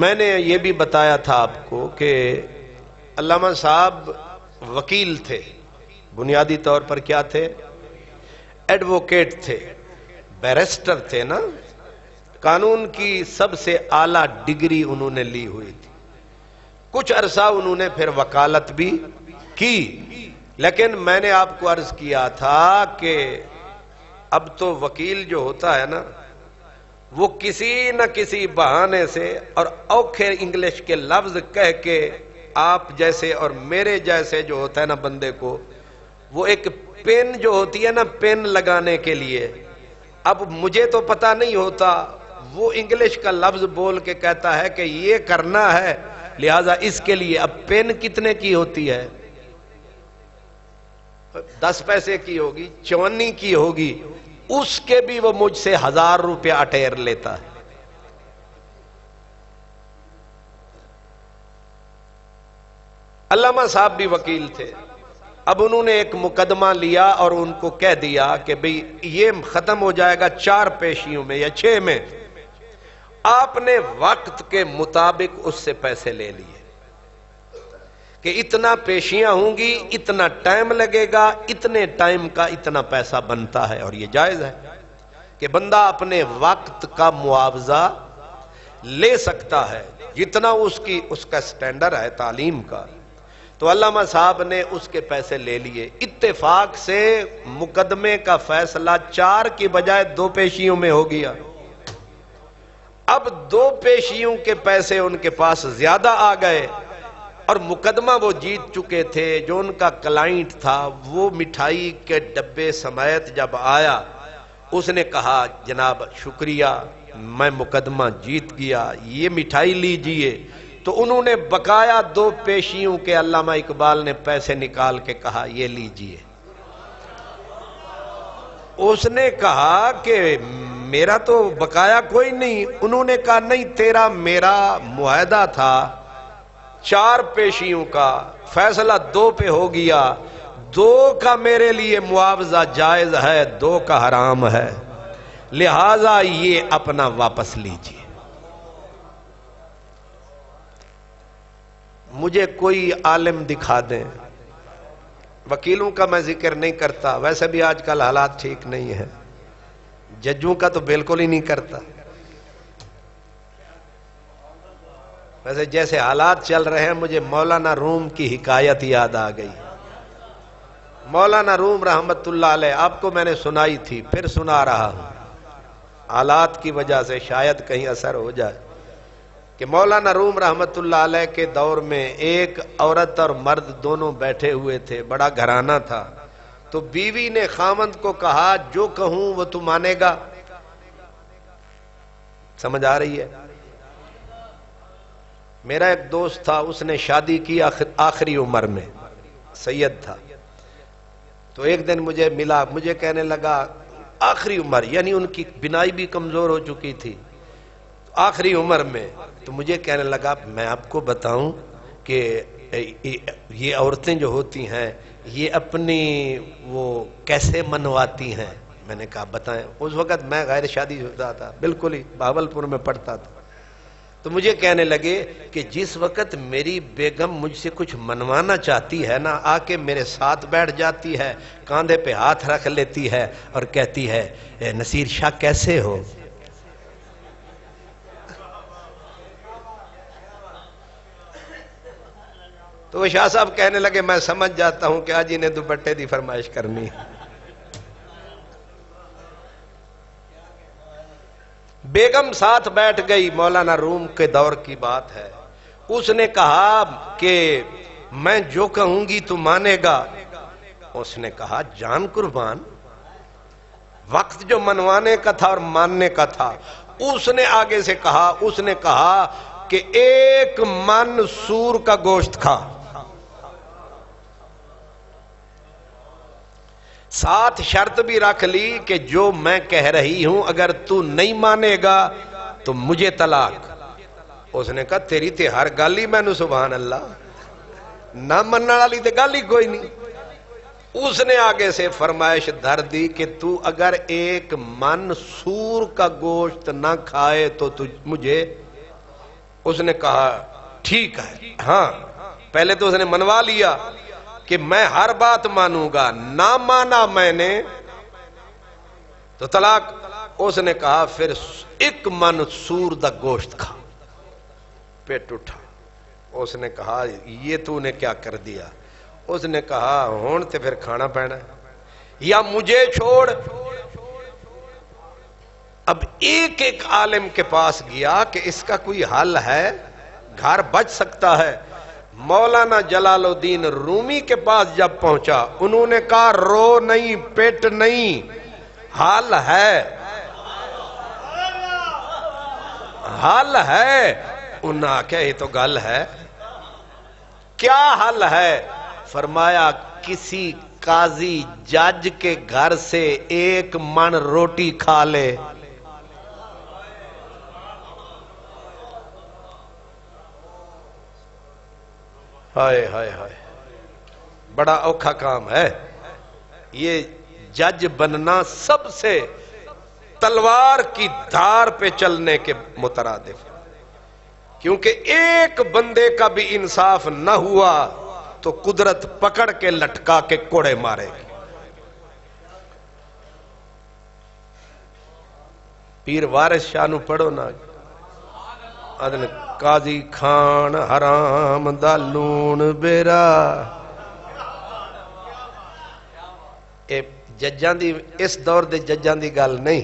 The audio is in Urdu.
میں نے یہ بھی بتایا تھا آپ کو کہ علامہ صاحب وکیل تھے، بنیادی طور پر کیا تھے؟ ایڈوکیٹ تھے، بیرسٹر تھے نا، قانون کی سب سے اعلیٰ ڈگری انہوں نے لی ہوئی تھی۔ کچھ عرصہ انہوں نے پھر وکالت بھی کی، لیکن میں نے آپ کو عرض کیا تھا کہ اب تو وکیل جو ہوتا ہے نا، وہ کسی نہ کسی بہانے سے اور اوکھے انگلش کے لفظ کہہ کے آپ جیسے اور میرے جیسے جو ہوتا ہے نا بندے کو، وہ ایک پین جو ہوتی ہے نا پین لگانے کے لیے، اب مجھے تو پتہ نہیں ہوتا، وہ انگلش کا لفظ بول کے کہتا ہے کہ یہ کرنا ہے، لہذا اس کے لیے اب پین کتنے کی ہوتی ہے؟ 10 پیسے کی ہوگی، 54 کی ہوگی، اس کے بھی وہ مجھ سے 1000 روپیہ اٹیر لیتا ہے۔ علامہ صاحب بھی وکیل تھے، اب انہوں نے ایک مقدمہ لیا اور ان کو کہہ دیا کہ بھئی یہ ختم ہو جائے گا 4 پیشیوں میں یا 6 میں، آپ نے وقت کے مطابق اس سے پیسے لے لیے کہ اتنا پیشیاں ہوں گی، اتنا ٹائم لگے گا، اتنے ٹائم کا اتنا پیسہ بنتا ہے، اور یہ جائز ہے کہ بندہ اپنے وقت کا معاوضہ لے سکتا ہے جتنا اس کا سٹینڈر ہے تعلیم کا۔ تو علامہ صاحب نے اس کے پیسے لے لیے، اتفاق سے مقدمے کا فیصلہ 4 کی بجائے 2 پیشیوں میں ہو گیا۔ اب 2 پیشیوں کے پیسے ان کے پاس زیادہ آ گئے، اور مقدمہ وہ جیت چکے تھے۔ جو ان کا کلائنٹ تھا وہ مٹھائی کے ڈبے سمیت جب آیا، اس نے کہا جناب شکریہ، میں مقدمہ جیت گیا، یہ مٹھائی لیجئے۔ تو انہوں نے بقایا 2 پیشیوں کے علامہ اقبال نے پیسے نکال کے کہا یہ لیجئے۔ اس نے کہا کہ میرا تو بقایا کوئی نہیں۔ انہوں نے کہا نہیں، تیرا میرا معاہدہ تھا 4 پیشیوں کا، فیصلہ 2 پہ ہو گیا، 2 کا میرے لیے معاوضہ جائز ہے، 2 کا حرام ہے، لہذا یہ اپنا واپس لیجئے۔ مجھے کوئی عالم دکھا دیں، وکیلوں کا میں ذکر نہیں کرتا، ویسے بھی آج کل حالات ٹھیک نہیں ہیں، ججوں کا تو بالکل ہی نہیں کرتا۔ ویسے جیسے حالات چل رہے ہیں، مجھے مولانا روم کی حکایت یاد آ گئی۔ مولانا روم رحمت اللہ علیہ، آپ کو میں نے سنائی تھی، پھر سنا رہا ہوں، حالات کی وجہ سے شاید کہیں اثر ہو جائے، کہ مولانا روم رحمت اللہ علیہ کے دور میں ایک عورت اور مرد دونوں بیٹھے ہوئے تھے، بڑا گھرانہ تھا۔ تو بیوی نے خاوند کو کہا جو کہوں وہ تو مانے گا۔ سمجھ آ رہی ہے؟ میرا ایک دوست تھا، اس نے شادی کی آخری عمر میں، سید تھا۔ تو ایک دن مجھے ملا، مجھے کہنے لگا آخری عمر، یعنی ان کی بینائی بھی کمزور ہو چکی تھی، آخری عمر میں۔ تو مجھے کہنے لگا میں آپ کو بتاؤں کہ یہ عورتیں جو ہوتی ہیں یہ اپنی وہ کیسے منواتی ہیں۔ میں نے کہا بتائیں۔ اس وقت میں غیر شادی شدہ تھا، بالکل ہی بہاولپور میں پڑھتا تھا۔ تو مجھے کہنے لگے کہ جس وقت میری بیگم مجھ سے کچھ منوانا چاہتی ہے نا، آ کے میرے ساتھ بیٹھ جاتی ہے، کاندھے پہ ہاتھ رکھ لیتی ہے اور کہتی ہے نصیر شاہ کیسے ہو؟ تو وہ شاہ صاحب کہنے لگے میں سمجھ جاتا ہوں کہ آج انہیں دوپٹے دی فرمائش کرنی ہے۔ بیگم ساتھ بیٹھ گئی، مولانا روم کے دور کی بات ہے۔ اس نے کہا کہ میں جو کہوں گی تو مانے گا۔ اس نے کہا جان قربان، وقت جو منوانے کا تھا اور ماننے کا تھا۔ اس نے آگے سے کہا، اس نے کہا کہ 1 من سور کا گوشت کھا، ساتھ شرط بھی رکھ لی کہ جو میں کہہ رہی ہوں اگر تو نہیں مانے گا تو مجھے طلاق۔ اس نے کہا تیری تے ہر گالی میں نو سبحان اللہ، نہ مننا والی تے گالی کوئی نہیں۔ اس نے آگے سے فرمائش دھر دی کہ تو اگر 1 من سور کا گوشت نہ کھائے تو مجھے اس نے کہا ٹھیک ہے، ہاں پہلے تو اس نے منوا لیا کہ میں ہر بات مانوں گا، نہ مانا میں نے تو طلاق۔ اس نے کہا پھر ایک من سور دا گوشت کھا۔ پیٹ اٹھا، اس نے کہا یہ تو نے کیا کر دیا؟ اس نے کہا ہون تے پھر کھانا پینا ہے، یا مجھے چھوڑ۔ اب ایک ایک عالم کے پاس گیا کہ اس کا کوئی حل ہے، گھر بچ سکتا ہے۔ مولانا جلال الدین رومی کے پاس جب پہنچا، انہوں نے کہا رو نہیں، پیٹ نہیں، حل ہے، حل ہے۔ انہوں نے کہا یہ تو گل ہے، کیا حل ہے؟ فرمایا کسی قاضی جج کے گھر سے ایک من روٹی کھا لے۔ ہائے ہائے ہائے، بڑا اوکھا کام ہے یہ جج بننا، سب سے تلوار کی دھار پہ چلنے کے مترادف، کیونکہ ایک بندے کا بھی انصاف نہ ہوا تو قدرت پکڑ کے لٹکا کے کوڑے مارے گی۔ پیر وارث شاہ نو پڑھو نا، ادن قاضی خان حرام دا لون بیرا۔ اے ججاں دی، اس دور دے ججاں دی گل نہیں،